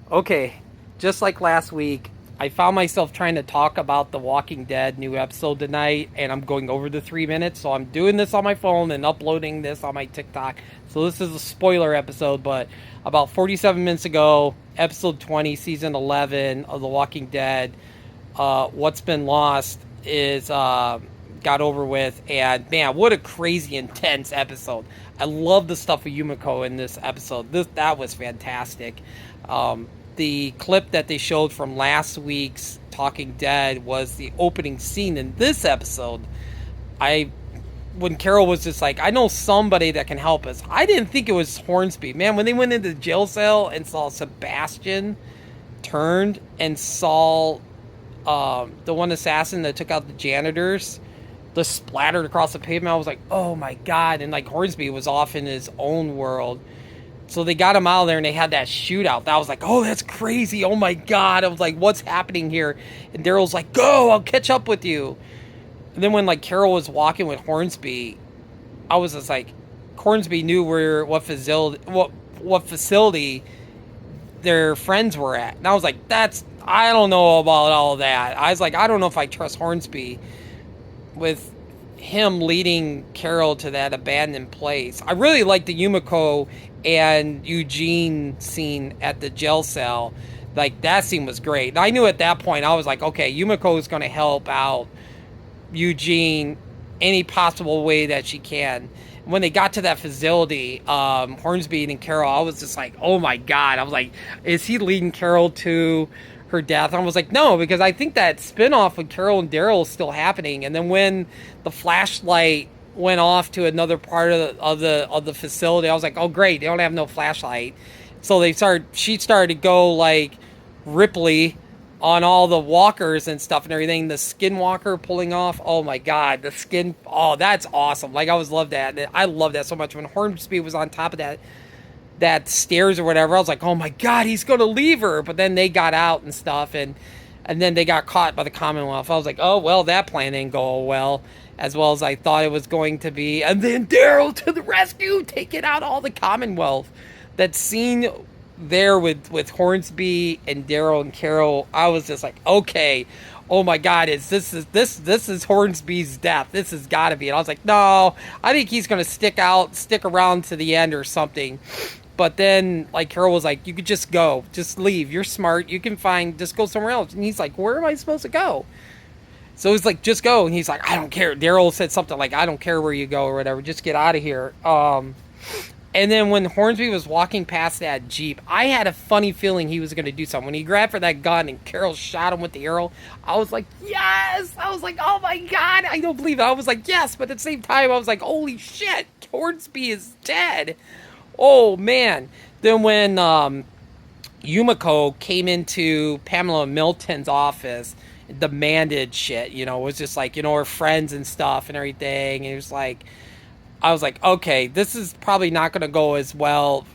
Okay, just like last week, I found myself trying to talk about The Walking Dead new episode tonight, and I'm going over the 3 minutes. So I'm doing this on my phone and uploading this on my TikTok. So this is a spoiler episode, but about 47 minutes ago, episode 20, season 11 of The Walking Dead, What's Been Lost is got over with, and man, what a crazy intense episode! I love the stuff with Yumiko in this episode. That was fantastic. Um, the clip that they showed from last week's Talking Dead was the opening scene in this episode. I When Carol was just like, I know somebody that can help us. I didn't think it was Hornsby. Man, when they went into the jail cell and saw Sebastian turned and saw the one assassin that took out the janitors just splattered across the pavement, I was like, oh my god. And like Hornsby was off in his own world. So they got him out of there and they had that shootout. That was like, oh, that's crazy. Oh my god. I was like, what's happening here? And Daryl's like, go, I'll catch up with you. And then when like Carol was walking with Hornsby, I was just like, Hornsby knew what facility their friends were at. And I was like, I don't know about all of that. I was like, I don't know if I trust Hornsby with him leading Carol to that abandoned place. I really liked the Yumiko and Eugene scene at the jail cell. Like, that scene was great. And I knew at that point, I was like, okay, Yumiko is going to help out Eugene any possible way that she can. When they got to that facility, Hornsby and Carol, I was just like, oh my god. I was like, is he leading Carol to her death? I was like, no, because I think that spinoff with Carol and Daryl is still happening. And then when the flashlight went off to another part of the facility, I was like, oh great, they don't have no flashlight. So she started to go like Ripley on all the walkers and stuff and everything. The skinwalker pulling off. Oh my god, the skin. Oh, that's awesome. Like, I always loved that. I love that so much. When Hornsby was on top of that stairs or whatever, I was like, oh my god, he's gonna leave her. But then they got out and stuff, and then they got caught by the Commonwealth. I was like, oh well, that plan didn't go well as I thought it was going to be. And then Daryl to the rescue, taking out all the Commonwealth. That scene there with Hornsby and Daryl and Carol, I was just like, okay, oh my god, this is Hornsby's death. This has got to be. And I was like, no, I think he's gonna stick around to the end or something. But then, like, Carol was like, you could just go, just leave. You're smart. You can just go somewhere else. And he's like, where am I supposed to go? So he's like, just go. And he's like, I don't care. Daryl said something like, I don't care where you go or whatever. Just get out of here. And then when Hornsby was walking past that Jeep, I had a funny feeling he was going to do something. When he grabbed for that gun and Carol shot him with the arrow, I was like, yes! I was like, oh my god, I don't believe it. I was like, yes, but at the same time, I was like, holy shit, Hornsby is dead. Oh, man. Then when Yumiko came into Pamela Milton's office, demanded shit, it was just like, her friends and stuff and everything. And it was like, I was like, okay, this is probably not going to go as well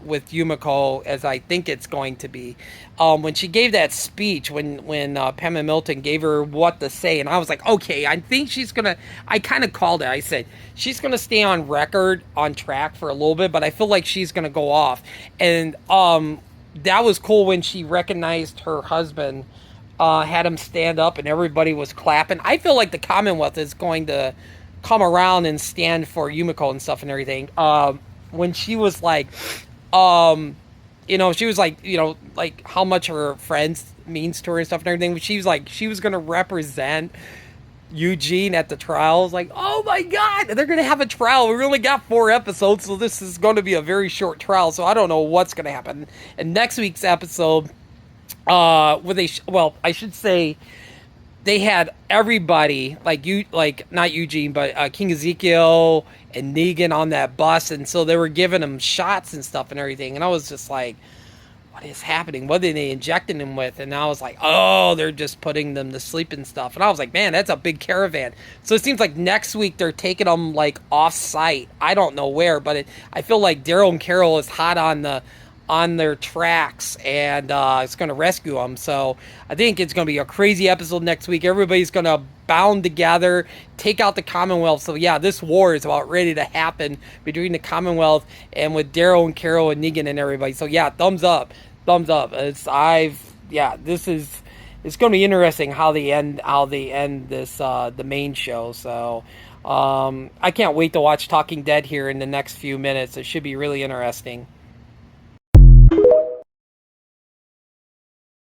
with Yumiko as I think it's going to be. When she gave that speech, when Pamela Milton gave her what to say, and I was like, okay, I think she's going to, I kind of called it. I said, she's going to stay on track for a little bit, but I feel like she's going to go off. And that was cool when she recognized her husband, had him stand up, and everybody was clapping. I feel like the Commonwealth is going to come around and stand for Yumiko and stuff and everything. When she was like, she was like, like how much her friends means to her and stuff and everything. But she was like, she was going to represent Eugene at the trial. I was like, oh my god, they're going to have a trial. We only got 4 episodes, so this is going to be a very short trial. So I don't know what's going to happen. And next week's episode, I should say, they had everybody not Eugene, but King Ezekiel and Negan on that bus, and so they were giving him shots and stuff and everything. And I was just like, what is happening? What are they injecting him with? And I was like, oh, they're just putting them to sleep and stuff. And I was like, man, that's a big caravan. So it seems like next week they're taking them like off site. I don't know where, but I feel like Daryl and Carol is hot on their tracks, and it's going to rescue them. So I think it's going to be a crazy episode next week. Everybody's going to bound together, take out the Commonwealth. So yeah, this war is about ready to happen between the Commonwealth and with Daryl and Carol and Negan and everybody. So yeah, thumbs up. thumbs up. This is it's going to be interesting how they end this the main show. So I can't wait to watch Talking Dead here in the next few minutes. It should be really interesting.